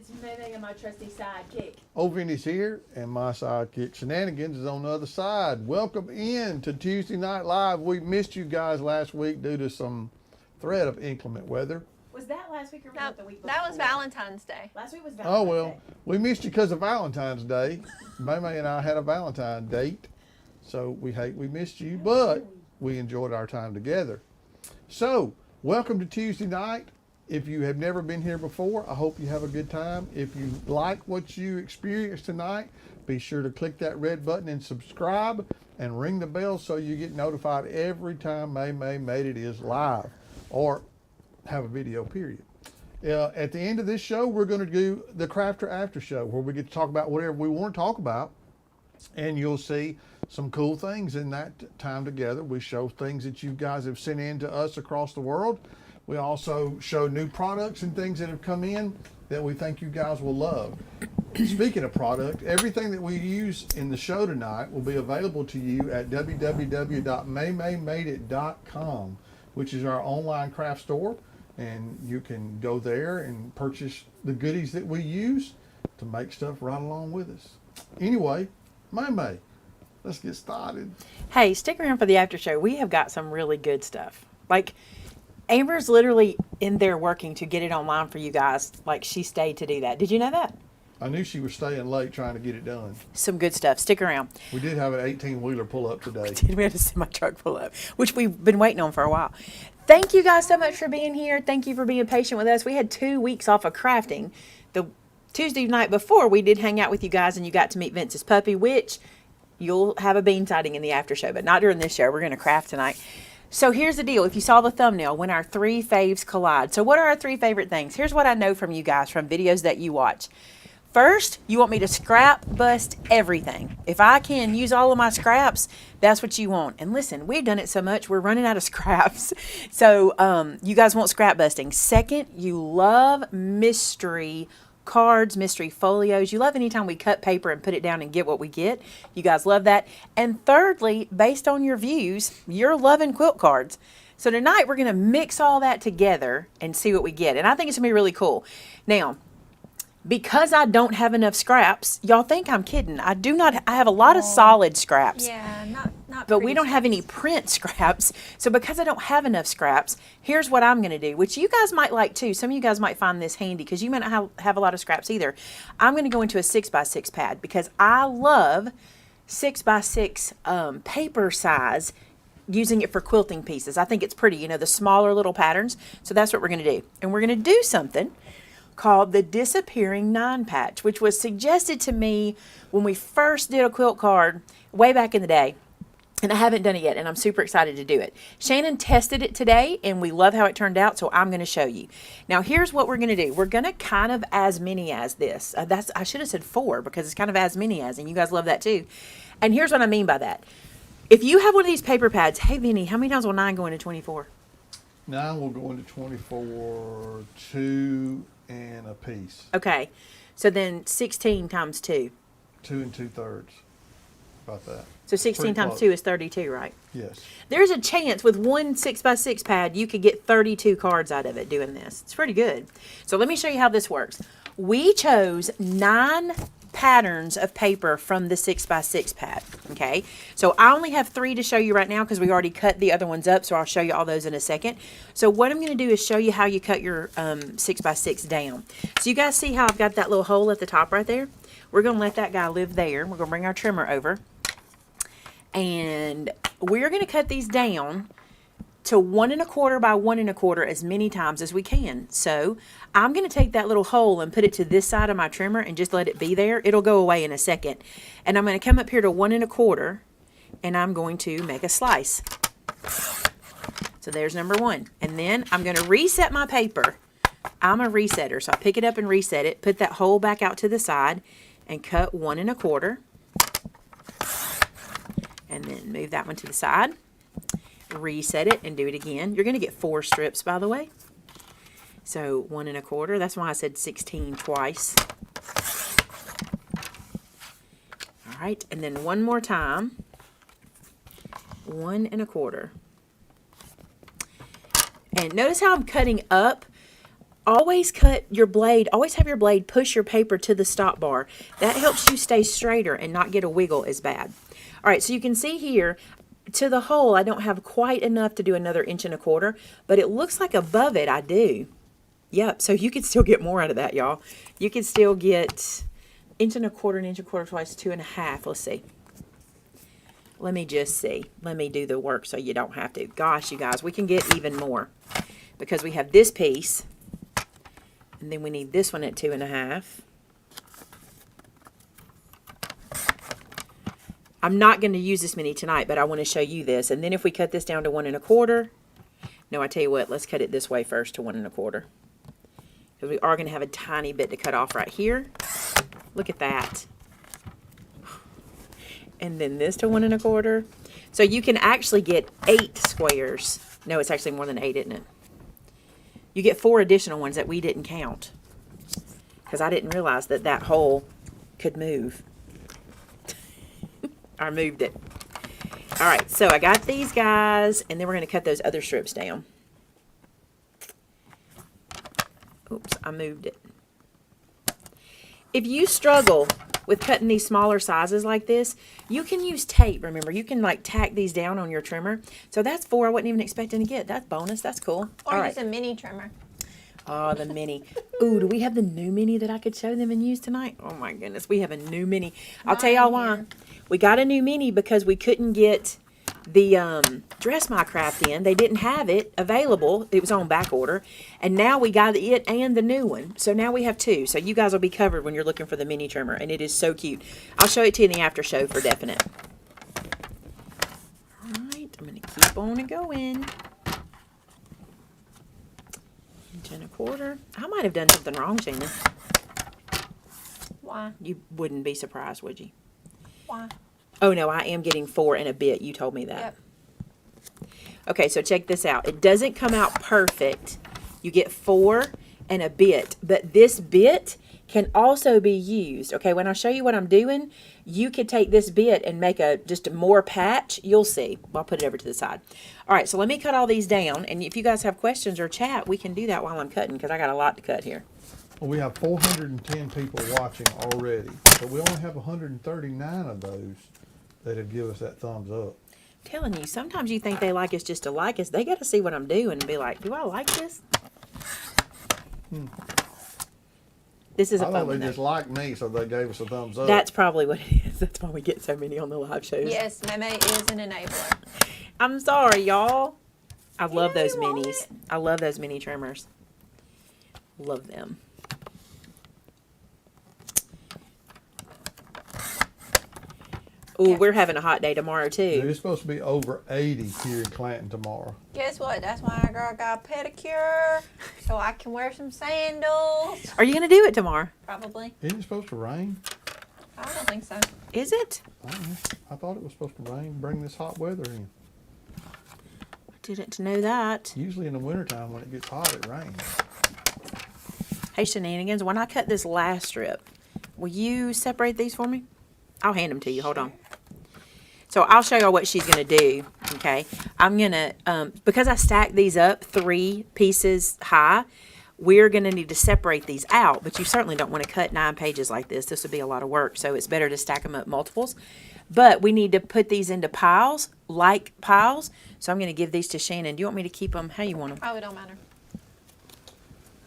it's Maymay and my trusty sidekick. Vinny's here, and my sidekick Shenanigans is on the other side. Welcome in to Tuesday Night Live. We missed you guys last week due to some threat of inclement weather. Was that last week or was it the week before? That was Valentine's Day. Last week was Valentine's Oh, well, Day. we missed you because of Valentine's Day. Maymay and I had a Valentine date, so we missed you, but we enjoyed our time together. So, welcome to Tuesday night. If you have never been here before, I hope you have a good time. If you like what you experienced tonight, be sure to click that red button and subscribe and ring the bell so you get notified every time Maymay Made It is live or have a video, period. At the end of this show, we're going to do the Crafter After Show where we get to talk about whatever we want to talk about, and you'll see some cool things in that time together. We show things that you guys have sent in to us across the world. We also show new products and things that have come in that we think you guys will love. Speaking of product, everything that we use in the show tonight will be available to you at www.MaymayMadeIt.com, which is our online craft store. And you can go there and purchase the goodies that we use to make stuff right along with us. Anyway, Maymay, let's get started. Hey, stick around for the after show. We have got some really good stuff. Like, Amber's literally in there working to get it online for you guys. Like, she stayed to do that. Did you know that? I knew she was staying late trying to get it done. Some good stuff. Stick around. We did have an 18-wheeler pull up today. We had to see my truck pull up, which we've been waiting on for a while. Thank you guys so much for being here. Thank you for being patient with us. We had 2 weeks off of crafting. The Tuesday night before, we did hang out with you guys, and you got to meet Vince's puppy, which you'll have a bean sighting in the after show, but not during this show. We're going to craft tonight. So here's the deal. If you saw the thumbnail, when our 3 faves collide. So what are our 3 favorite things? Here's what I know from you guys from videos that you watch. First, you want me to scrap bust everything. If I can use all of my scraps, that's what you want. And listen, we've done it so much, we're running out of scraps. So you guys want scrap busting. Second, you love mystery cards, mystery folios. You love anytime we cut paper and put it down and get what we get. You guys love that. And thirdly, based on your views, you're loving quilt cards. So tonight we're going to mix all that together and see what we get. And I think it's going to be really cool. Now, because I don't have enough scraps, y'all think I'm kidding. I do not. I have a lot of solid scraps. Yeah, not But we don't have any print scraps. So because I don't have enough scraps, here's what I'm going to do, which you guys might like too. Some of you guys might find this handy because you might not have a lot of scraps either. I'm going to go into a 6x6 pad because I love 6x6 paper size, using it for quilting pieces. I think it's pretty, you know, the smaller little patterns. So that's what we're going to do. And we're going to do something called the Disappearing 9 Patch, which was suggested to me when we first did a quilt card way back in the day. And I haven't done it yet, and I'm super excited to do it. Shannon tested it today, and we love how it turned out, so I'm going to show you. Now, here's what we're going to do. We're going to kind of as many as this. I should have said 4, because it's kind of as many as, and you guys love that too. And here's what I mean by that. If you have one of these paper pads, hey, Vinny, how many times will 9 go into 24? 9 will go into 24, 2 and a piece. Okay, so then 16 times 2. 2 2/3. About that. So 16 Pretty times close. 2 is 32, right? Yes. There's a chance with one 6x6 pad you could get 32 cards out of it doing this. It's pretty good. So let me show you how this works. We chose 9 patterns of paper from the 6x6 pad. Okay, so I only have 3 to show you right now because we already cut the other ones up, so I'll show you all those in a second. So what I'm going to do is show you how you cut your 6x6 down. So you guys see how I've got that little hole at the top right there? We're going to let that guy live there. We're going to bring our trimmer over, and we're going to cut these down to 1 1/4 by 1 1/4 as many times as we can. So I'm going to take that little hole and put it to this side of my trimmer and just let it be there. It'll go away in a second. And I'm going to come up here to 1 1/4 and I'm going to make a slice. So there's number 1. And then I'm going to reset my paper. I'm a resetter, so I pick it up and reset it, put that hole back out to the side and cut 1 1/4. And then move that one to the side. Reset it and do it again. You're going to get 4 strips, by the way. So 1 1/4. That's why I said 16 twice. All right, and then one more time. 1 1/4. And notice how I'm cutting up. always cut your blade, always have your blade push your paper to the stop bar. That helps you stay straighter and not get a wiggle as bad. All right, so you can see here, to the hole, I don't have quite enough to do another 1.25 inches, but it looks like above it I do. Yep, so you could still get more out of that, y'all. You could still get 1.25 inches, 1.25 inches twice, 2.5. Let's see. Let me just see. Let me do the work so you don't have to. Gosh, you guys, we can get even more because we have this piece, and then we need this one at 2.5. I'm not going to use this many tonight, but I want to show you this. And then if we cut this down to 1.25, no, I tell you what, let's cut it this way first to 1.25. Because we are going to have a tiny bit to cut off right here. Look at that. And then this to 1.25. So you can actually get 8 squares. No, it's actually more than 8, isn't it? You get 4 additional ones that we didn't count. Because I didn't realize that that hole could move. I moved it. All right, so I got these guys, and then we're going to cut those other strips down. Oops, I moved it. If you struggle with cutting these smaller sizes like this, you can use tape, remember. You can like tack these down on your trimmer. So that's 4 I wasn't even expecting to get. That's bonus. That's cool. Or All use right. a mini trimmer. Oh, the mini. Ooh, do we have the new mini that I could show them and use tonight? Oh my goodness, we have a new mini. I'll tell y'all why. We got a new mini because we couldn't get the Dress My Craft in. They didn't have it available. It was on back order. And now we got it and the new one. So now we have 2. So you guys will be covered when you're looking for the mini trimmer. And it is so cute. I'll show it to you in the after show for definite. All right, I'm going to keep on going. 1.25. I might have done something wrong, Sheena. Why? You wouldn't be surprised, would you? Why? Oh, no, I am getting 4 and a bit. You told me that. Yep. Okay, so check this out. It doesn't come out perfect. You get 4 and a bit, but this bit can also be used. Okay, when I show you what I'm doing, you could take this bit and make just a more patch. You'll see. I'll put it over to the side. All right, so let me cut all these down, and if you guys have questions or chat, we can do that while I'm cutting because I got a lot to cut here. Well, we have 410 people watching already, but we only have 139 of those that have given us that thumbs up. Telling you, sometimes you think they like us just to like us. They got to see what I'm doing and be like, do I like this? This is a I fun thought one, they though. just liked me, so they gave us a thumbs up. That's probably what it is. That's why we get so many on the live shows. Yes, Maymay is an enabler. I'm sorry, y'all. I love know those you want minis. it. I love those mini trimmers. Love them. Ooh, Yeah. we're having a hot day tomorrow, Dude, too. it's supposed to be over 80 here in Clanton tomorrow. Guess what? That's why I got a pedicure, so I can wear some sandals. Are you going to do it tomorrow? Probably. Isn't it supposed to rain? I don't think so. Is it? I don't know. I thought it was supposed to rain, bring this hot weather in. I didn't know that. Usually in the wintertime when it gets hot, it rains. Hey, Shenanigans, when I cut this last strip, will you separate these for me? I'll hand them to you. Hold on. So I'll show y'all what she's going to do, okay? I'm going to, because I stacked these up 3 pieces high, we're going to need to separate these out, but you certainly don't want to cut 9 pages like this. This would be a lot of work, so it's better to stack them up multiples. But we need to put these into piles, like piles, so I'm going to give these to Shannon. Do you want me to keep them? How you want them? Oh, it don't matter.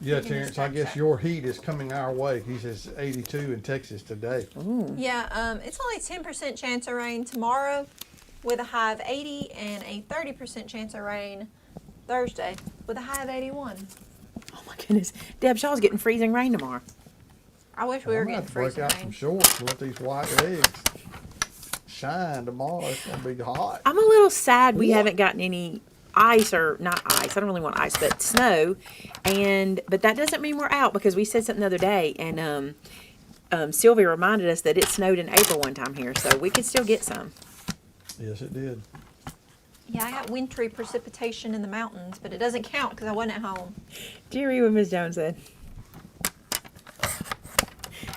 Yeah, You can Terrence, just I stack guess that. your heat is coming our way. He says 82 in Texas today. Yeah, it's only 10% chance of rain tomorrow with a high of 80 and a 30% chance of rain Thursday with a high of 81. Oh, my goodness. Deb Shaw's getting freezing rain tomorrow. I wish we were I'm gonna getting have to break freezing out some rain. shorts and let these white legs shine tomorrow. It's gonna be hot. I'm a little sad we haven't gotten any ice, or not ice. I don't really want ice, but snow. But that doesn't mean we're out, because we said something the other day, and Sylvia reminded us that it snowed in April one time here, so we could still get some. Yes, it did. Yeah, I got wintry precipitation in the mountains, but it doesn't count because I wasn't at home. Do you read what Ms. Jones said?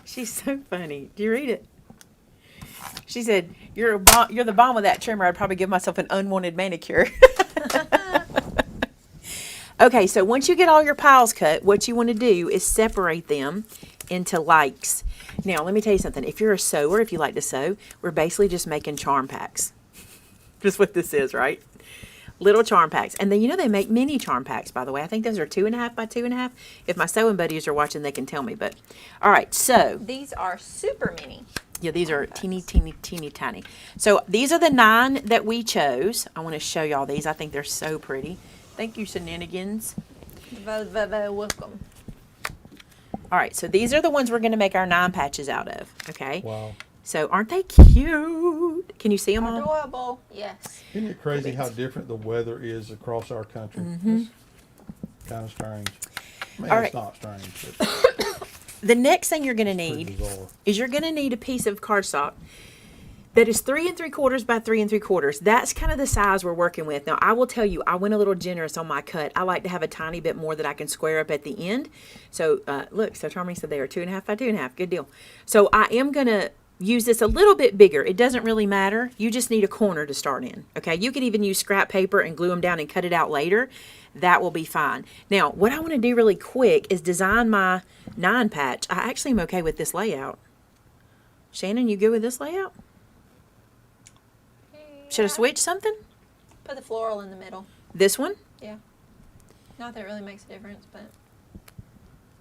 She's so funny. Do you read it? She said, you're the bomb with that trimmer. I'd probably give myself an unwanted manicure. Okay, so once you get all your piles cut, what you want to do is separate them into likes. Now, let me tell you something. If you're a sewer, if you like to sew, we're basically just making charm packs. Just what this is, right? Little charm packs. And then, you know, they make mini charm packs, by the way. I think those are 2.5 by 2.5. If my sewing buddies are watching, they can tell me. But, all right, so. These are super mini. Yeah, these are teeny, teeny, teeny, tiny. So these are the 9 that we chose. I want to show y'all these. I think they're so pretty. Thank you, Shenanigans. Welcome. All right, so these are the ones we're going to make our 9 patches out of, okay? Wow. So aren't they cute? Can you see them all? Adorable. Yes. Isn't it crazy how different the weather is across our country? It's kind of strange. Man, All it's right. not strange, but The next thing you're going to pretty need bizarre. is you're going to need a piece of cardstock that is 3 3/4 by 3 3/4. That's kind of the size we're working with. Now, I will tell you, I went a little generous on my cut. I like to have a tiny bit more that I can square up at the end. So, look, so Charming said they are 2.5 by 2.5. Good deal. So, I am going to use this a little bit bigger. It doesn't really matter. You just need a corner to start in. Okay, you could even use scrap paper and glue them down and cut it out later. That will be fine. Now, what I want to do really quick is design my 9 patch. I actually am okay with this layout. Shannon, you good with this layout? Should I switch something? Put the floral in the middle. This one? Yeah. Not that it really makes a difference, but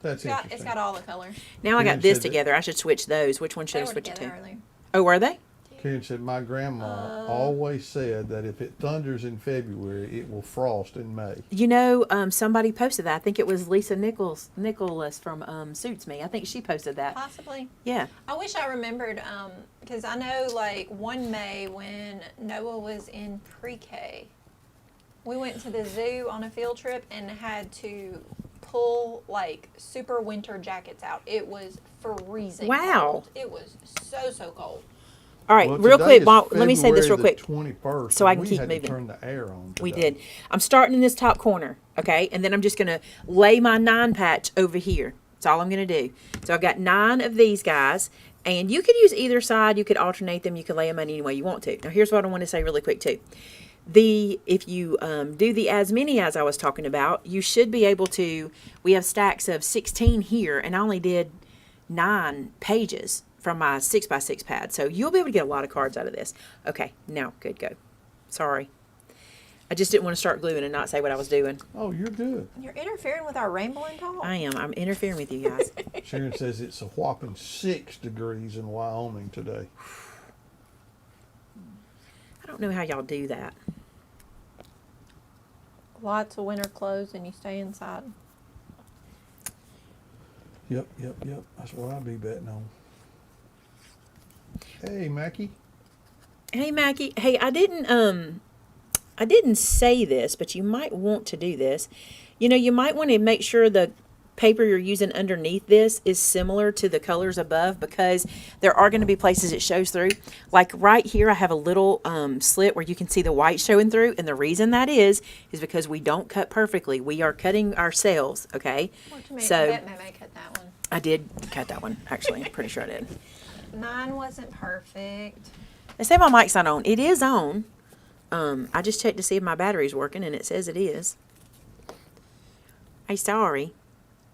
That's it's interesting. got all the colors. Now I Karen got this said that- together. I should switch those. Which one should They I were switch it together to? earlier. Oh, were they? Karen said, my grandma always said that if it thunders in February, it will frost in May. You know, somebody posted that. I think it was Lisa Nicholas from Suits Me. I think she posted that. Possibly. Yeah. I wish I remembered, because I know like one May when Noah was in pre-K, we went to the zoo on a field trip and had to pull like super winter jackets out. It was freezing Wow. cold. It was so cold. All right, Well, real today quick. is Let me say this real February quick. the 21st, so I can we keep had moving. To turn the air on. We today. did. I'm starting in this top corner, okay? And then I'm just going to lay my 9 patch over here. That's all I'm going to do. So I've got 9 of these guys. And you could use either side. You could alternate them. You could lay them any way you want to. Now, here's what I want to say really quick, too. If you do the as many as I was talking about, you should be able to, we have stacks of 16 here, and I only did 9 pages from my 6x6 pad. So you'll be able to get a lot of cards out of this. Okay, now, good, go. Sorry. I just didn't want to start gluing and not say what I was doing. Oh, you're good. You're interfering with our rainbowing talk. I am. I'm interfering with you guys. Sharon says it's a whopping 6 degrees in Wyoming today. I don't know how y'all do that. Lots of winter clothes and you stay inside. Yep. That's what I'd be betting on. Hey, Mackie. Hey, Mackie. Hey, I didn't say this, but you might want to do this. You know, you might want to make sure the paper you're using underneath this is similar to the colors above, because there are going to be places it shows through. Like right here, I have a little slit where you can see the white showing through, and the reason that is because we don't cut perfectly. We are cutting ourselves, okay? So I bet Maymay cut that one. I did cut that one, actually. I'm pretty sure I did. Mine wasn't perfect. They say my mic's not on. It is on. I just checked to see if my battery's working, and it says it is. Hey, sorry.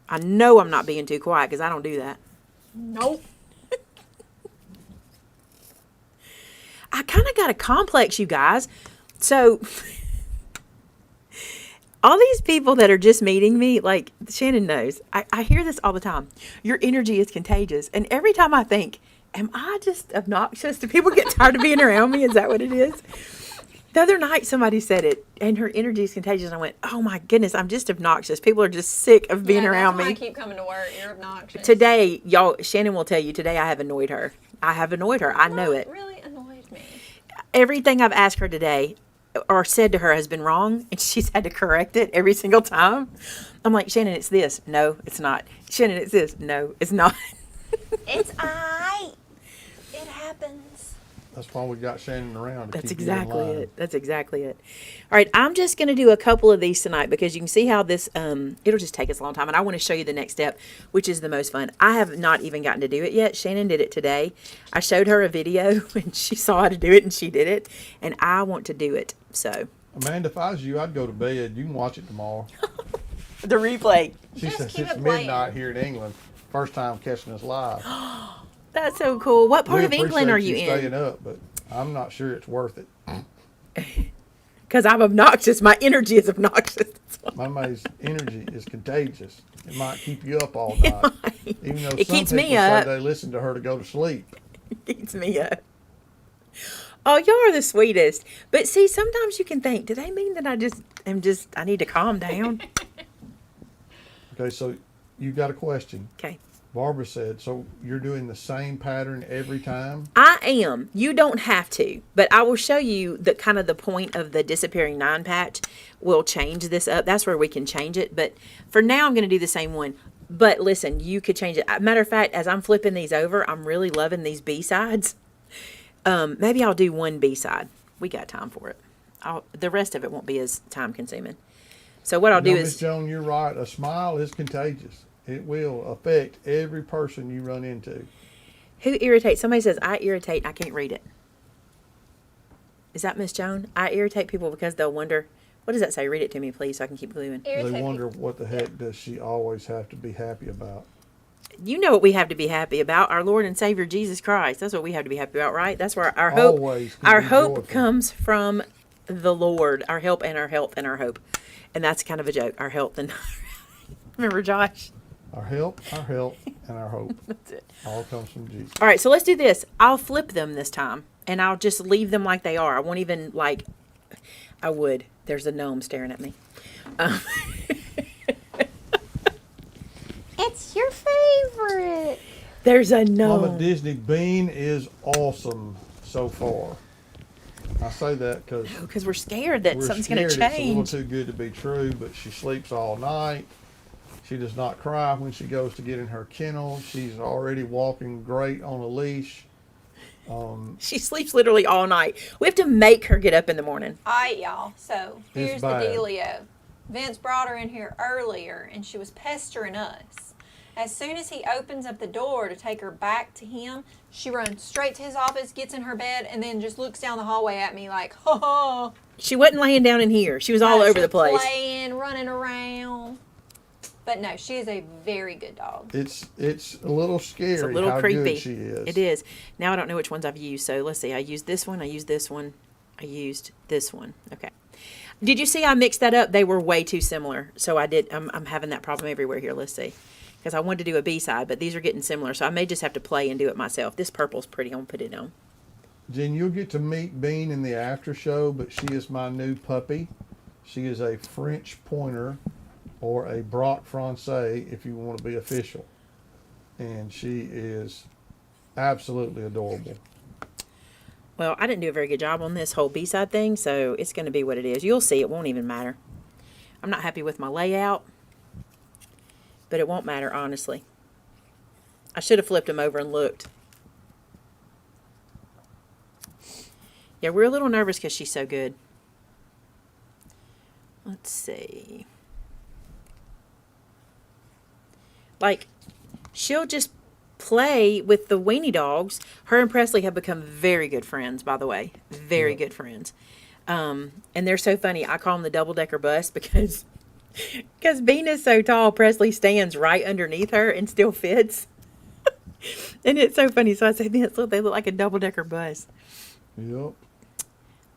I know I'm not being too quiet because I don't do that. Nope. I kind of got a complex, you guys. So, all these people that are just meeting me, like Shannon knows, I hear this all the time. Your energy is contagious. And every time I think, am I just obnoxious? Do people get tired of being around me? Is that what it is? The other night, somebody said it, and her energy is contagious. And I went, oh my goodness, I'm just obnoxious. People are just sick of being around that's why me. I keep coming to work. You're obnoxious. Today, y'all, Shannon will tell you, today I have annoyed her. I have annoyed her. I know it. Really annoyed me. Everything I've asked her today or said to her has been wrong, and she's had to correct it every single time. I'm like, Shannon, it's this. No, it's not. Shannon, it's this. No, it's not. It's alright. It happens. That's why we got Shannon around. To That's keep you in exactly line. it. That's exactly it. All right, I'm just going to do a couple of these tonight because you can see how this, it'll just take us a long time. And I want to show you the next step, which is the most fun. I have not even gotten to do it yet. Shannon did it today. I showed her a video and she saw how to do it and she did it. And I want to do it. So Amanda, if I was you, I'd go to bed. You can watch it tomorrow. The replay. She Just says keep it's it playing. midnight here in England. First time catching us live. That's so cool. What part We of England are you appreciate in? staying up, but I'm not sure it's worth it. Because I'm obnoxious. My energy is obnoxious. Maymay's energy is contagious. It might keep you up all night. Even though It some keeps people me say up. they listen to her to go to sleep. Keeps me up. Oh, y'all are the sweetest. But see, sometimes you can think, do they mean that I need to calm down? Okay, so you got a question. Okay. Barbara said, so you're doing the same pattern every time? I am. You don't have to, but I will show you the kind of the point of the disappearing 9 patch. We'll change this up. That's where we can change it. But for now, I'm going to do the same one. But listen, you could change it. Matter of fact, as I'm flipping these over, I'm really loving these B-sides. Maybe I'll do one B-side. We got time for it. The rest of it won't be as time consuming. So what I'll do Miss is, Joan, you're right. A smile is contagious. It will affect every person you run into. who irritates? Somebody says, I irritate. I can't read it. Is that Miss Joan? I irritate people because they'll wonder, what does that say? Read it to me, please, so I can keep gluing. They wonder what the heck does she always have to be happy about. You know what we have to be happy about? Our Lord and Savior Jesus Christ. That's what we have to be happy about, right? That's where our hope, Always can our be hope joyful. comes from the Lord. Our help and our health and our hope. And that's kind of a joke. Our health and remember, Josh? Our help, and our hope. That's it. All comes from Jesus. All right, so let's do this. I'll flip them this time, and I'll just leave them like they are. I won't even, like, I would. There's a gnome staring at me. It's your favorite. There's a gnome. Mama Disney Bean is awesome so far. I say that because We're scared that we're something's scared going to it's a little change. too good to be true, but she sleeps all night. She does not cry when she goes to get in her kennel. She's already walking great on a leash. She sleeps literally all night. We have to make her get up in the morning. All right, y'all. So It's here's the bad. dealio. Vince brought her in here earlier, and she was pestering us. As soon as he opens up the door to take her back to him, she runs straight to his office, gets in her bed, and then just looks down the hallway at me like, ha ha. She wasn't laying down in here. She was all over the place. Playing, running around. But no, she is a very good dog. It's a little scary It's a little how creepy. good she is. It is. Now I don't know which ones I've used. So let's see. I used this one. I used this one. I used this one. Okay. Did you see I mixed that up? They were way too similar. So I did. I'm having that problem everywhere here. Let's see. Because I wanted to do a B-side, but these are getting similar. So I may just have to play and do it myself. This purple's pretty. I'm going to put it on. Jen, you'll get to meet Bean in the after show, but she is my new puppy. She is a French pointer, or a Brock Francais if you want to be official. And she is absolutely adorable. Well, I didn't do a very good job on this whole B-side thing, so it's going to be what it is. You'll see. It won't even matter. I'm not happy with my layout, but it won't matter, honestly. I should have flipped them over and looked. Yeah, we're a little nervous because she's so good. Let's see. Like, she'll just play with the weenie dogs. Her and Presley have become very good friends, by the way. Very good friends. And they're so funny. I call them the double-decker bus because Bean is so tall, Presley stands right underneath her and still fits. And it's so funny. So I say, they look like a double-decker bus. Yep.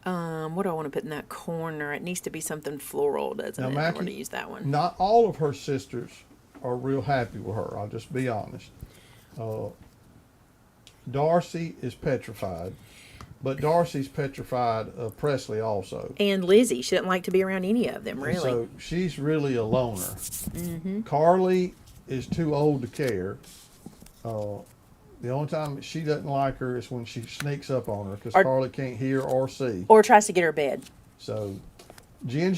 What do I want to put in that corner? It needs to be something floral, doesn't Now, it? Mackie, I want to use that one. Not all of her sisters are real happy with her. I'll just be honest. Darcy is petrified, but Darcy's petrified of Presley also. And Lizzie, she doesn't like to be around any of them, And really. so she's really a loner. Mm-hmm. Carly is too old to care. The only time she doesn't like her is when she sneaks up on her because Carly can't hear or see. Or tries to get her bed. So, Jen,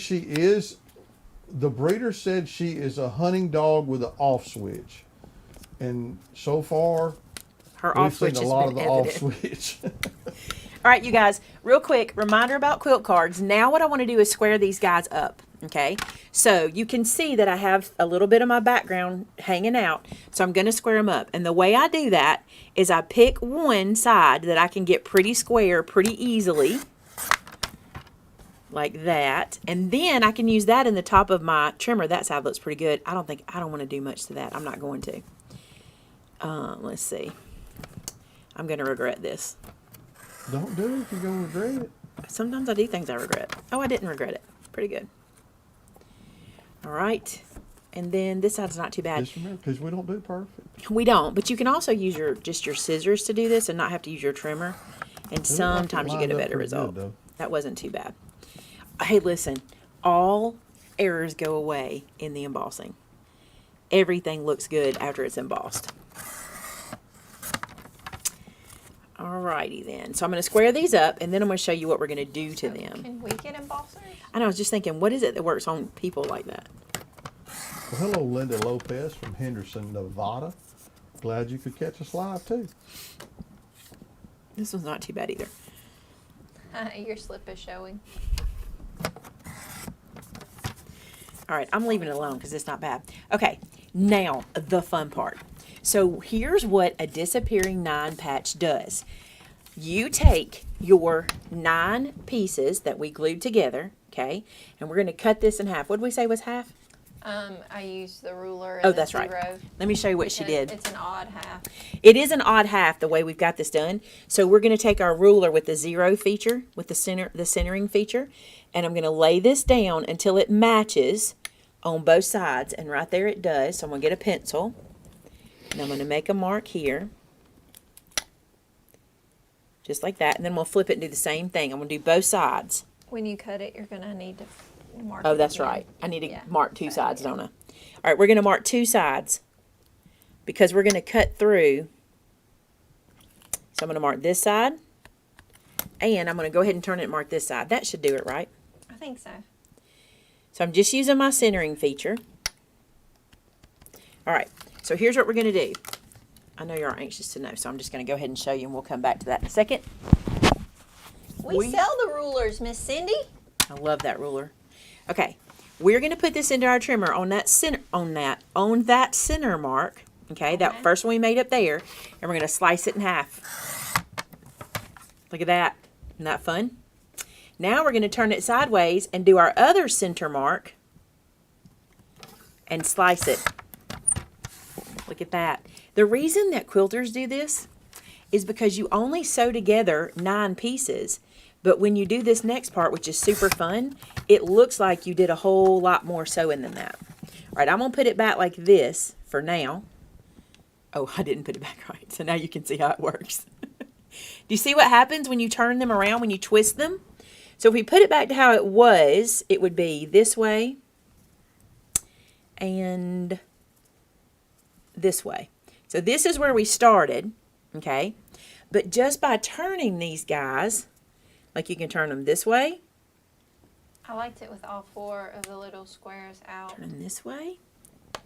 the breeder said she is a hunting dog with an off switch. And so far, Her we've off switch seen has a lot of been the off evident. switch. All right, you guys, real quick, reminder about quilt cards. Now what I want to do is square these guys up, okay? So you can see that I have a little bit of my background hanging out, so I'm going to square them up. And the way I do that is I pick one side that I can get pretty square pretty easily, like that. And then I can use that in the top of my trimmer. That side looks pretty good. I don't want to do much to that. I'm not going to. Let's see. I'm going to regret this. Don't do it if you're going to regret it. Sometimes I do things I regret. Oh, I didn't regret it. Pretty good. All right. And then this side's not too bad. Just remember, because we don't do perfect. We don't, but you can also use just your scissors to do this and not have to use your trimmer. And sometimes you get a better result. That wasn't too bad. Hey, listen, all errors go away in the embossing. Everything looks good after it's embossed. Alrighty then. So I'm going to square these up, and then I'm going to show you what we're going to do to them. Can we get embossers? I know, I was just thinking, what is it that works on people like that? Well, hello, Linda Lopez from Henderson, Nevada. Glad you could catch us live, too. This one's not too bad either. Your slip is showing. All right, I'm leaving it alone because it's not bad. Okay, now the fun part. So here's what a disappearing 9 patch does. You take your 9 pieces that we glued together, okay, and we're going to cut this in half. What did we say was half? I used the ruler. Oh, And that's the right. zero. Let me show you what she did. It's an odd half. It is an odd half the way we've got this done. So we're going to take our ruler with the 0 feature, with the centering feature, and I'm going to lay this down until it matches on both sides. And right there it does. So I'm going to get a pencil, and I'm going to make a mark here, just like that. And then we'll flip it and do the same thing. I'm going to do both sides. When you cut it, you're going to need to mark Oh, it that's again. right. I need to Yeah. mark 2 sides, don't I? All right, we're going to mark 2 sides because we're going to cut through. So I'm going to mark this side, and I'm going to go ahead and turn it and mark this side. That should do it, right? I think so. So I'm just using my centering feature. All right, so here's what we're going to do. I know you're anxious to know, so I'm just going to go ahead and show you, and we'll come back to that in a second. We sell the rulers, Miss Cindy. I love that ruler. Okay, we're going to put this into our trimmer on that center, on that center mark. Okay, that first one we made up there, and we're going to slice it in half. Look at that. Isn't that fun? Now we're going to turn it sideways and do our other center mark and slice it. Look at that. The reason that quilters do this is because you only sew together 9 pieces. But when you do this next part, which is super fun, it looks like you did a whole lot more sewing than that. All right, I'm going to put it back like this for now. Oh, I didn't put it back right. So now you can see how it works. Do you see what happens when you turn them around, when you twist them? So if we put it back to how it was, it would be this way and this way. So this is where we started, okay? But just by turning these guys, like you can turn them this way. I liked it with all 4 of the little squares out. Turn them this way.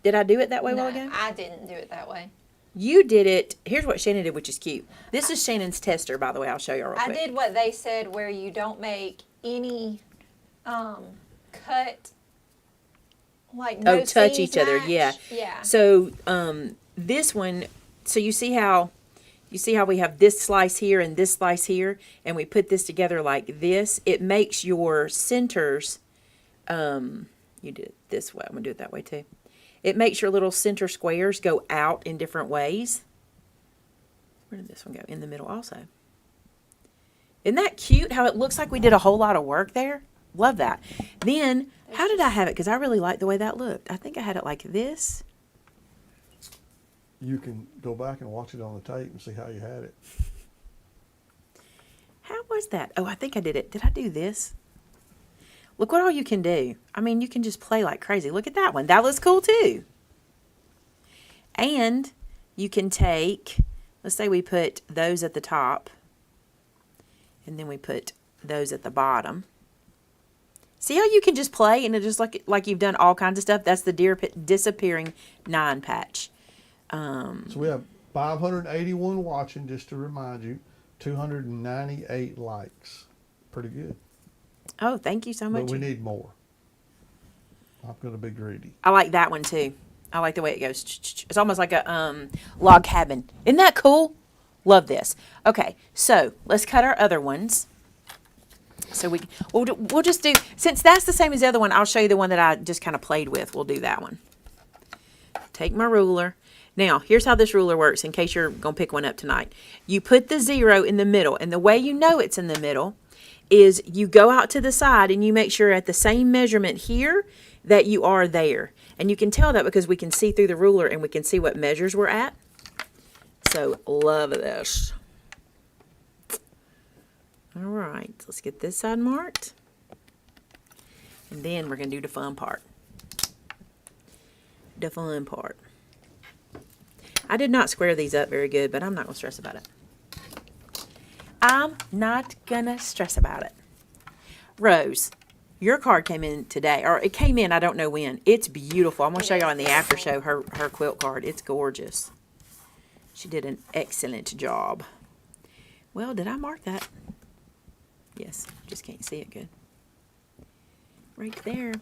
Did I do it that way a No, while ago? I didn't do it that way. You did it. Here's what Shannon did, which is cute. This is Shannon's tester, by the way. I'll show you real quick. I did what they said, where you don't make any cut, like no touch seams each other. match. Yeah. Yeah. So this one. So you see how we have this slice here and this slice here, and we put this together like this. It makes your centers. You did it this way. I'm gonna do it that way too. It makes your little center squares go out in different ways. Where did this one go? In the middle also. Isn't that cute how it looks like we did a whole lot of work there? Love that. Then, how did I have it? Because I really like the way that looked. I think I had it like this. You can go back and watch it on the tape and see how you had it. How was that? Oh, I think I did it. Did I do this? Look what all you can do. I mean, you can just play like crazy. Look at that one. That looks cool too. And you can take, let's say we put those at the top, and then we put those at the bottom. See how you can just play and it just like you've done all kinds of stuff? That's the disappearing 9 patch. So we have 581 watching, just to remind you, 298 likes. Pretty good. Oh, thank you so much. But we need more. I'm going to be greedy. I like that one too. I like the way it goes. It's almost like a log cabin. Isn't that cool? Love this. Okay, so let's cut our other ones. So we'll just do, since that's the same as the other one, I'll show you the one that I just kind of played with. We'll do that one. Take my ruler. Now, here's how this ruler works in case you're going to pick one up tonight. You put the 0 in the middle, and the way you know it's in the middle is you go out to the side and you make sure at the same measurement here that you are there. And you can tell that because we can see through the ruler and we can see what measures we're at. So, love this. All right, let's get this side marked. And then we're going to do the fun part. The fun part. I did not square these up very good, but I'm not going to stress about it. I'm not going to stress about it. Rose, your card came in today, or it came in, I don't know when. It's beautiful. I'm going to show y'all in the after show her quilt card. It's gorgeous. She did an excellent job. Well, did I mark that? Yes, just can't see it good. Right there.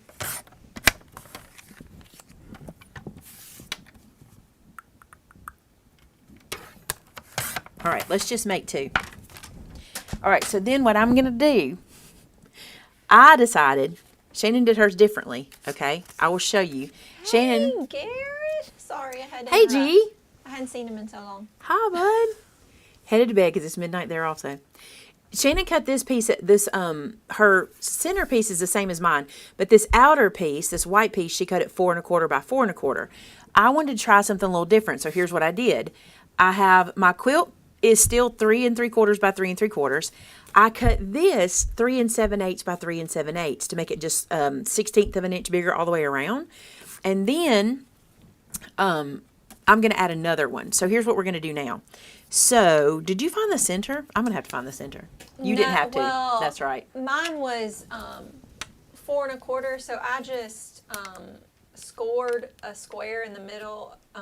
All right, let's just make 2. All right, so then what I'm going to do, I decided, Shannon did hers differently, okay? I will show you. Shannon. Hey, Garrett. Sorry, I had to Hey, interrupt. G. I hadn't seen him in so long. Hi, bud. Headed to bed because it's midnight there also. Shannon cut this piece, her center piece is the same as mine, but this outer piece, this white piece, she cut it 4 1/4 by 4 1/4. I wanted to try something a little different, so here's what I did. I have, my quilt is still 3 3/4 by 3 3/4. I cut this 3 7/8 by 3 7/8 to make it just 1/16 of an inch bigger all the way around. And then I'm going to add another one. So here's what we're going to do now. So, did you find the center? I'm going to have to find the center. You didn't have to. Well, that's right. Mine was 4 1/4, so I just scored a square in the middle, a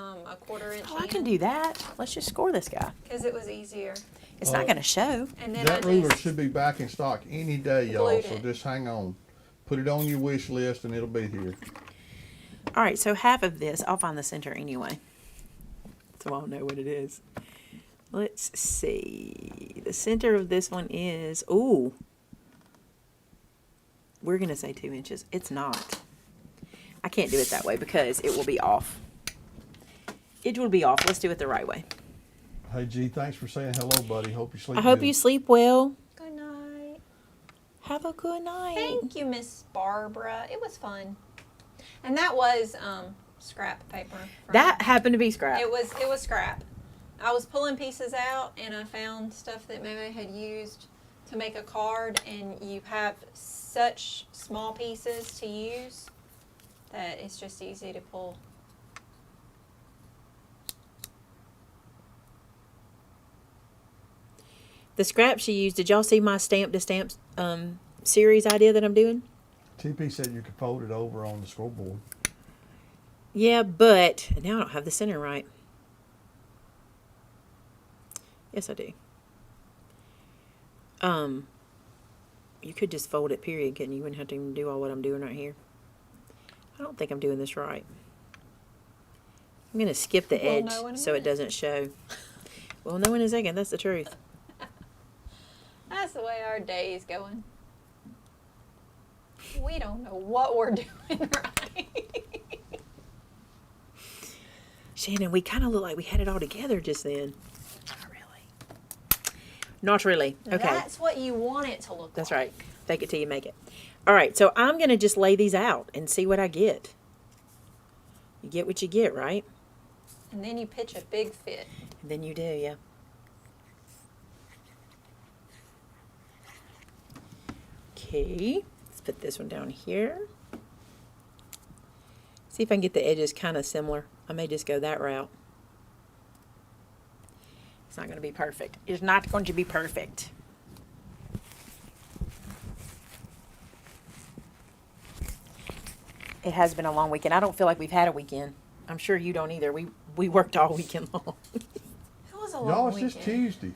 1/4 inch. Oh, I can do that. Let's just score this guy. Because it was easier. It's not going to show. And then That I ruler just should be back in stock any day, y'all, glued so it. just hang on. Put it on your wish list and it'll be here. All right, so half of this, I'll find the center anyway. So I'll know what it is. Let's see. The center of this one is, ooh. We're going to say 2 inches. It's not. I can't do it that way because it will be off. It will be off. Let's do it the right way. Hey, G, thanks for saying hello, buddy. Hope you sleep I hope good. you sleep well. Good night. Have a good night. Thank you, Miss Barbara. It was fun. And that was scrap paper. That happened to be scrap. It was scrap. I was pulling pieces out and I found stuff that Maymay had used to make a card, and you have such small pieces to use that it's just easy to pull. The scrap she used, did y'all see my stamp to stamp series idea that I'm doing? TP said you could fold it over on the scoreboard. Yeah, but now I don't have the center right. Yes, I do. You could just fold it, period, couldn't you? You wouldn't have to even do all what I'm doing right here. I don't think I'm doing this right. I'm going to skip the We'll edge know in a so it minute. doesn't show. We'll know in a second. That's the truth. That's the way our day is going. We don't know what we're doing right. Shannon, we kind of look like we had it all together just then. Not really. Not really. Okay. That's what you want it to look That's like. right. Fake it till you make it. All right, so I'm going to just lay these out and see what I get. You get what you get, right? And then you pitch a big fit. And then you do, yeah. Okay, let's put this one down here. See if I can get the edges kind of similar. I may just go that route. It's not going to be perfect. It's not going to be perfect. It has been a long weekend. I don't feel like we've had a weekend. I'm sure you don't either. We worked all weekend long. It was a long Y'all, it's weekend. just Tuesday.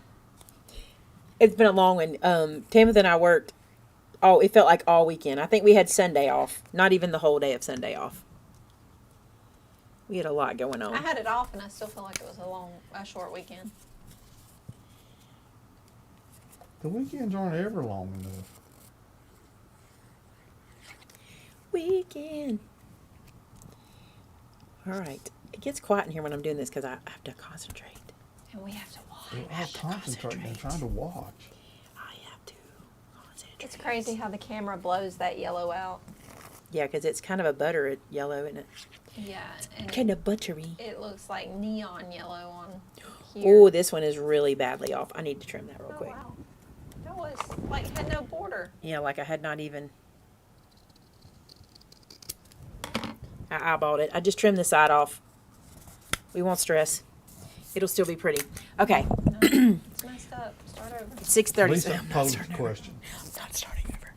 It's been a long one. Timothy and I worked. Oh, it felt like all weekend. I think we had Sunday off. Not even the whole day of Sunday off. We had a lot going on. I had it off, and I still feel like it was a short weekend. The weekends aren't ever long enough. weekend. All right. It gets quiet in here when I'm doing this because I have to concentrate. And we have to watch. I have concentrating and trying to watch. I have to concentrate. It's crazy how the camera blows that yellow out. Yeah, because it's kind of a butter yellow, isn't it? Yeah. And Kind of buttery. it looks like neon yellow on here. Oh, this one is really badly off. I need to trim that real Oh, quick. wow. That was like had no border. Yeah, like I had not even. I eyeballed it. I just trimmed the side off. We won't stress. It'll still be pretty. Okay, No, it's messed up. Start over. 6:30. Lisa posed a question. I'm not starting over.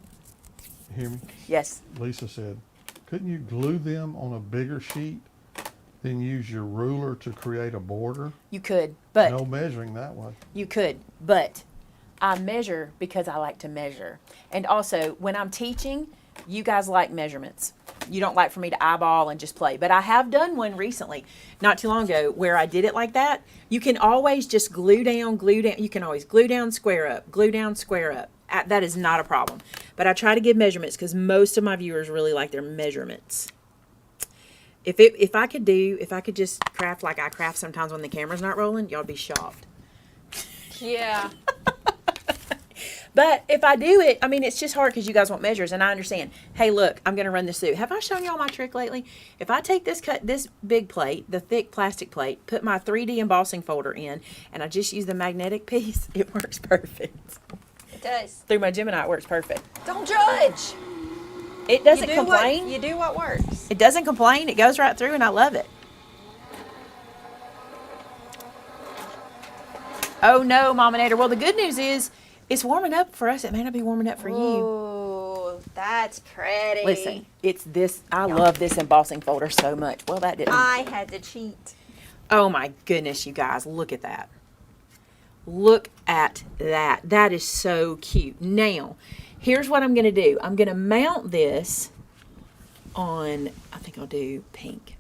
You hear me? Yes. Lisa said, couldn't you glue them on a bigger sheet, then use your ruler to create a border? You could, but No measuring that way. you could, but I measure because I like to measure. And also, when I'm teaching, you guys like measurements. You don't like for me to eyeball and just play. But I have done one recently, not too long ago, where I did it like that. You can always just glue down. You can always glue down, square up, glue down, square up. That is not a problem. But I try to give measurements because most of my viewers really like their measurements. If I could just craft like I craft sometimes when the camera's not rolling, y'all be shocked. Yeah. But if I do it, I mean, it's just hard because you guys want measures, and I understand. Hey, look, I'm going to run this through. Have I shown y'all my trick lately? If I take this big plate, the thick plastic plate, put my 3D embossing folder in, and I just use the magnetic piece, it works perfect. It does. Through my Gemini, it works perfect. Don't judge. It doesn't complain. You do what works. It doesn't complain. It goes right through, and I love it. Oh, no, Mominator. Well, the good news is it's warming up for us. It may not be warming up for you. Ooh, that's pretty. Listen, it's this. I love this embossing folder so much. Well, that didn't. I had to cheat. Oh, my goodness, you guys. Look at that. Look at that. That is so cute. Now, here's what I'm going to do. I'm going to mount this on, I think I'll do pink.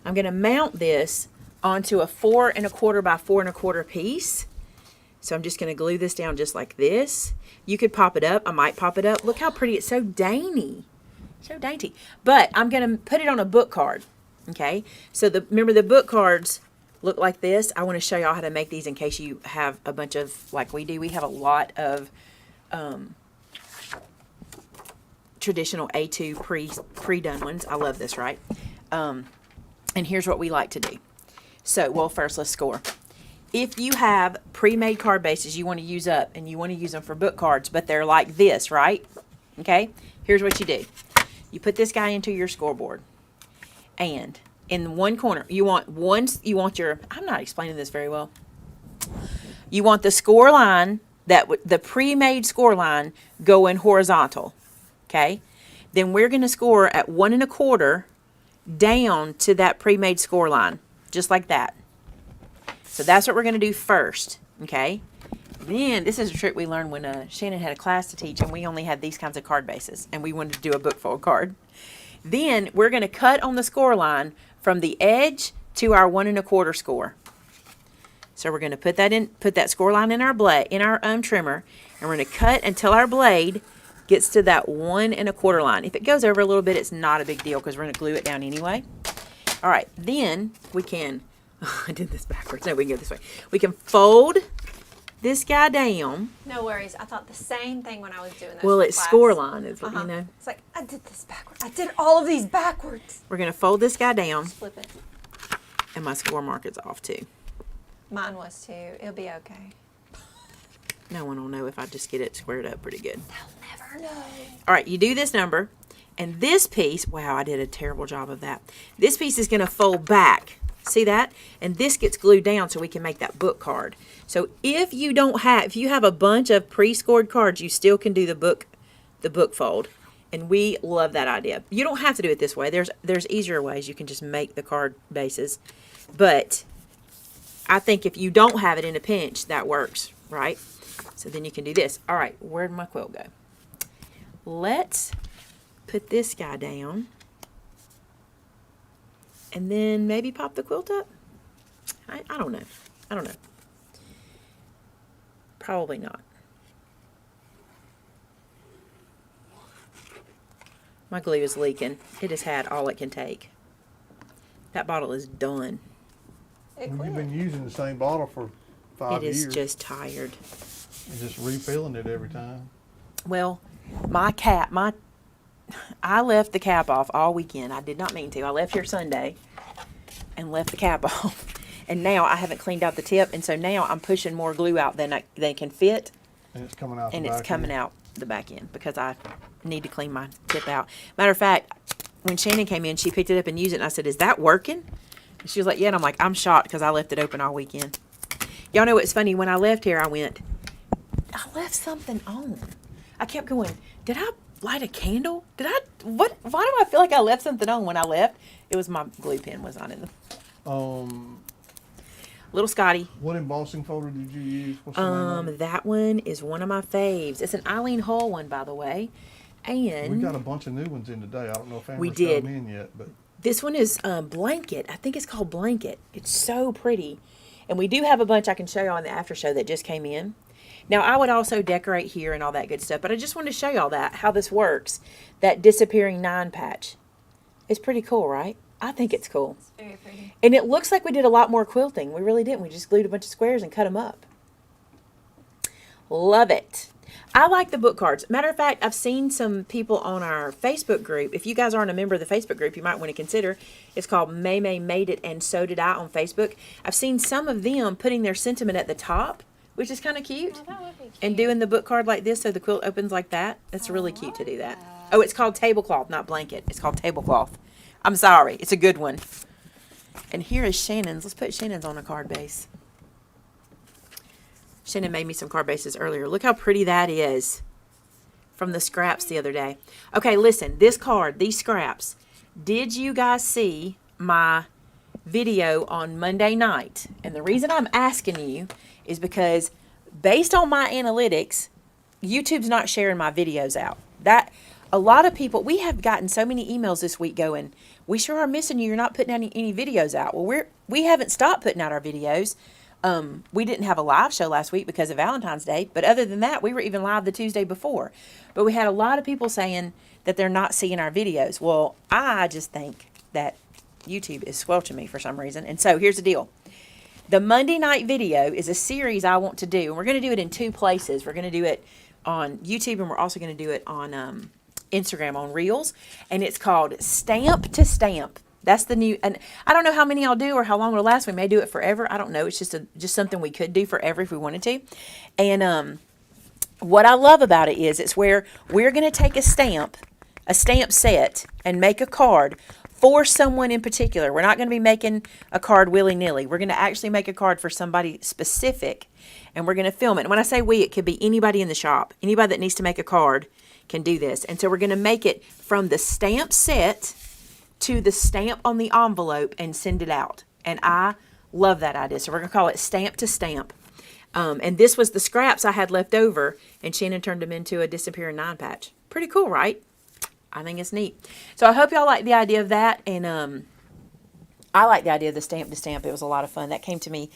I'm going to mount this onto a 4 1/4 by 4 1/4 piece. So I'm just going to glue this down just like this. You could pop it up. I might pop it up. Look how pretty. It's so dainty. So dainty. But I'm going to put it on a book card. Okay? So remember the book cards look like this. I want to show y'all how to make these in case you have a bunch of, like we do. We have a lot of traditional A2 pre-done ones. I love this, right? And here's what we like to do. So, well, first let's score. If you have pre-made card bases you want to use up and you want to use them for book cards, but they're like this, right? Okay, here's what you do. You put this guy into your scoreboard, and in one corner, you want your, I'm not explaining this very well. You want the score line, the pre-made score line going horizontal, okay? Then we're going to score at 1 1/4 down to that pre-made score line, just like that. So that's what we're going to do first, okay? Then, this is a trick we learned when Shannon had a class to teach, and we only had these kinds of card bases, and we wanted to do a book fold card. Then, we're going to cut on the score line from the edge to our 1 1/4 score. So we're going to put that score line in our trimmer, and we're going to cut until our blade gets to that 1 1/4 line. If it goes over a little bit, it's not a big deal because we're going to glue it down anyway. All right, then we can, I did this backwards. No, we can go this way. We can fold this guy down. No worries. I thought the same thing when I was doing this. Well, in it's class. score line is what you know. It's like, I did this backwards. I did all of these backwards. We're going to fold this guy down, Flip it. and my score marker's off too. Mine was too. It'll be okay. No one will know if I just get it squared up pretty good. They'll never know. All right, you do this number, and this piece, wow, I did a terrible job of that. This piece is going to fold back. See that? And this gets glued down so we can make that book card. So if you have a bunch of pre-scored cards, you still can do the book fold. And we love that idea. You don't have to do it this way. There's easier ways. You can just make the card bases. But I think if you don't have it in a pinch, that works, right? So then you can do this. All right, where'd my quilt go? Let's put this guy down. And then maybe pop the quilt up? I don't know. I don't know. Probably not. My glue is leaking. It has had all it can take. That bottle is done. It You've quit. been using the same bottle for 5 It is years. just tired. And just refilling it every time. Well, I left the cap off all weekend. I did not mean to. I left here Sunday and left the cap off. And now I haven't cleaned out the tip, and so now I'm pushing more glue out than can fit, And it's coming out and the it's back coming end. out the back end because I need to clean my tip out. Matter of fact, when Shannon came in, she picked it up and used it, and I said, "Is that working?" And she was like, "Yeah." And I'm like, "I'm shocked because I left it open all weekend." Y'all know what's funny? When I left here, I left something on. I kept going, did I light a candle? Why do I feel like I left something on when I left? It was my glue pen was on in the little Scotty. What embossing folder did you use? What's the name of it? That one is one of my faves. It's an Eileen Hull one, by the way. And We got a bunch of new ones in today. I don't know if We Amber's did. got them in yet, but this one is Blanket. I think it's called Blanket. It's so pretty. And we do have a bunch I can show you on the after show that just came in. Now, I would also decorate here and all that good stuff, but I just wanted to show y'all how this works. That disappearing 9 patch. It's pretty cool, right? I think it's cool. It's very pretty. And it looks like we did a lot more quilting. We really didn't. We just glued a bunch of squares and cut them up. Love it. I like the book cards. Matter of fact, I've seen some people on our Facebook group. If you guys aren't a member of the Facebook group, you might want to consider. It's called Maymay Made It, and so did I on Facebook. I've seen some of them putting their sentiment at the top, which is kind of cute. Oh, that would be cute. And doing the book card like this so the quilt opens like that. That's really cute to do that. Oh, it's called tablecloth, not blanket. It's called tablecloth. I'm sorry. It's a good one. And here is Shannon's. Let's put Shannon's on a card base. Shannon made me some card bases earlier. Look how pretty that is from the scraps the other day. Okay, listen. This card, these scraps. Did you guys see my video on Monday night? And the reason I'm asking you is because based on my analytics, YouTube's not sharing my videos out. That a lot of people, we have gotten so many emails this week going, we sure are missing you. You're not putting any videos out. Well, we haven't stopped putting out our videos. We didn't have a live show last week because of Valentine's Day, but other than that, we were even live the Tuesday before. But we had a lot of people saying that they're not seeing our videos. Well, I just think that YouTube is squelching me for some reason. And so here's the deal. The Monday night video is a series I want to do, and we're going to do it in 2 places. We're going to do it on YouTube, and we're also going to do it on Instagram on Reels, and it's called Stamp to Stamp. That's the new, and I don't know how many I'll do or how long it'll last. We may do it forever. I don't know. It's just something we could do forever if we wanted to. And what I love about it is it's where we're going to take a stamp set, and make a card for someone in particular. We're not going to be making a card willy-nilly. We're going to actually make a card for somebody specific, and we're going to film it. And when I say we, it could be anybody in the shop. Anybody that needs to make a card can do this. And so we're going to make it from the stamp set to the stamp on the envelope and send it out. And I love that idea. So we're going to call it Stamp to Stamp. And this was the scraps I had left over, and Shannon turned them into a disappearing 9 patch. Pretty cool, right? I think it's neat. So I hope y'all like the idea of that. And I like the idea of the Stamp to Stamp. It was a lot of fun. That came to me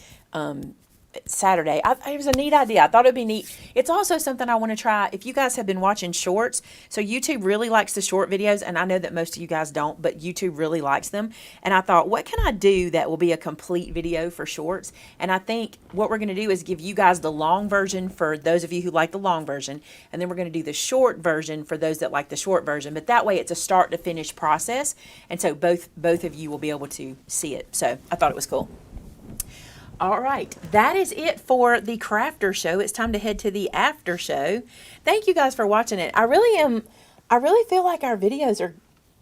Saturday. It was a neat idea. I thought it would be neat. It's also something I want to try. If you guys have been watching shorts, so YouTube really likes the short videos, and I know that most of you guys don't, but YouTube really likes them. And I thought, what can I do that will be a complete video for shorts? And I think what we're going to do is give you guys the long version for those of you who like the long version, and then we're going to do the short version for those that like the short version. But that way it's a start to finish process, and so both of you will be able to see it. So I thought it was cool. All right, that is it for the crafter show. It's time to head to the after show. Thank you guys for watching it. I really feel like our videos are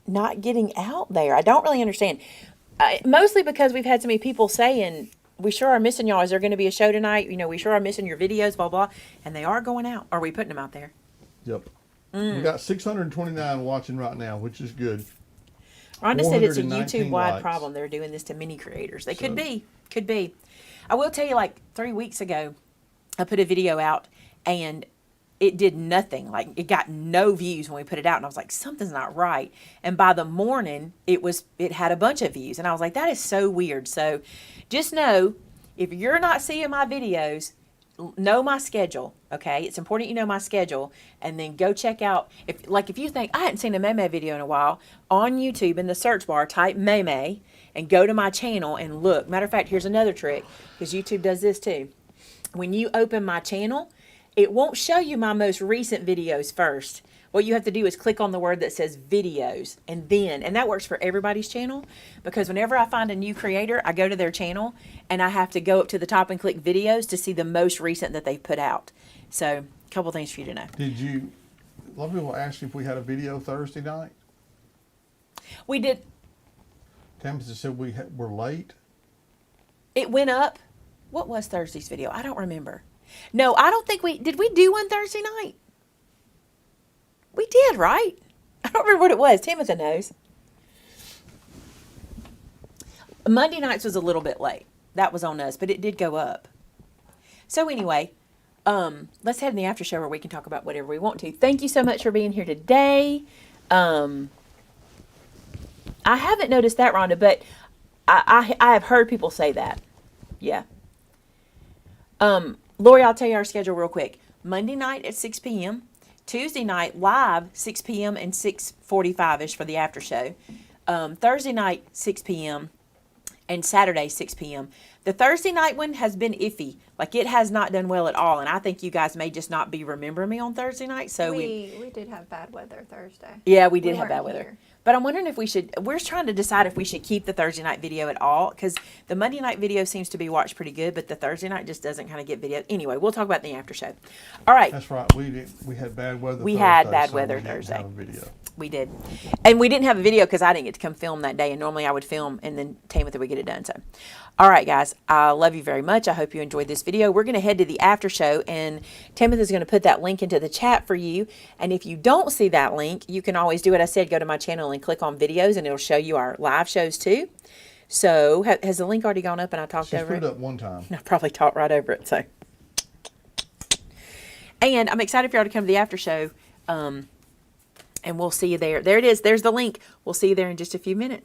not getting out there. I don't really understand. Mostly because we've had so many people saying, we sure are missing y'all. Is there going to be a show tonight? You know, we sure are missing your videos, blah, blah. And they are going out. Are we putting them out there? Yep. We got 629 watching right now, which is good. Rhonda said it's a 419 YouTube-wide likes. problem. They're doing this to mini creators. They could be. I will tell you, like 3 weeks ago, I put a video out and it did nothing. Like it got no views when we put it out, and I was like, something's not right. And by the morning, it had a bunch of views, and I was like, that is so weird. So just know, if you're not seeing my videos, know my schedule, okay? It's important you know my schedule, and then go check out, if you think, I hadn't seen a Maymay video in a while, on YouTube in the search bar, type Maymay, and go to my channel and look. Matter of fact, here's another trick, because YouTube does this too. When you open my channel, it won't show you my most recent videos first. What you have to do is click on the word that says videos, and that works for everybody's channel, because whenever I find a new creator, I go to their channel and I have to go up to the top and click videos to see the most recent that they've put out. So, a couple things for you to know. A lot of people asked you if we had a video Thursday night. We did. Tammy said we're late. It went up. What was Thursday's video? I don't remember. No, I don't think did we do one Thursday night? We did, right? I don't remember what it was. Timothy knows. Monday nights was a little bit late. That was on us, but it did go up. So anyway, let's head in the after show where we can talk about whatever we want to. Thank you so much for being here today. I haven't noticed that, Rhonda, but I have heard people say that. Yeah. Lori, I'll tell you our schedule real quick. Monday night at 6 p.m., Tuesday night live 6 p.m. and 6:45ish for the after show. Thursday night 6 p.m. and Saturday 6 p.m. The Thursday night one has been iffy. Like, it has not done well at all, and I think you guys may just not be remembering me on Thursday night. So we did have bad weather Thursday. Yeah, we did have bad weren't weather. here. But I'm wondering if we're trying to decide if we should keep the Thursday night video at all, because the Monday night video seems to be watched pretty good, but the Thursday night just doesn't kind of get video. Anyway, we'll talk about the after show. All right. That's right. We had bad weather. We Thursday, had bad so weather we didn't Thursday. have a video. We did. And we didn't have a video because I didn't get to come film that day, and normally I would film and then Timothy would get it done. So, all right, guys, I love you very much. I hope you enjoyed this video. We're going to head to the after show, and Timothy's going to put that link into the chat for you. And if you don't see that link, you can always do what I said, go to my channel and click on videos, and it'll show you our live shows too. So, has the link already gone up and I talked over it? Just put it up one time. I probably talked right over it. So, and I'm excited for y'all to come to the after show. And we'll see you there. There it is. There's the link. We'll see you there in just a few minutes.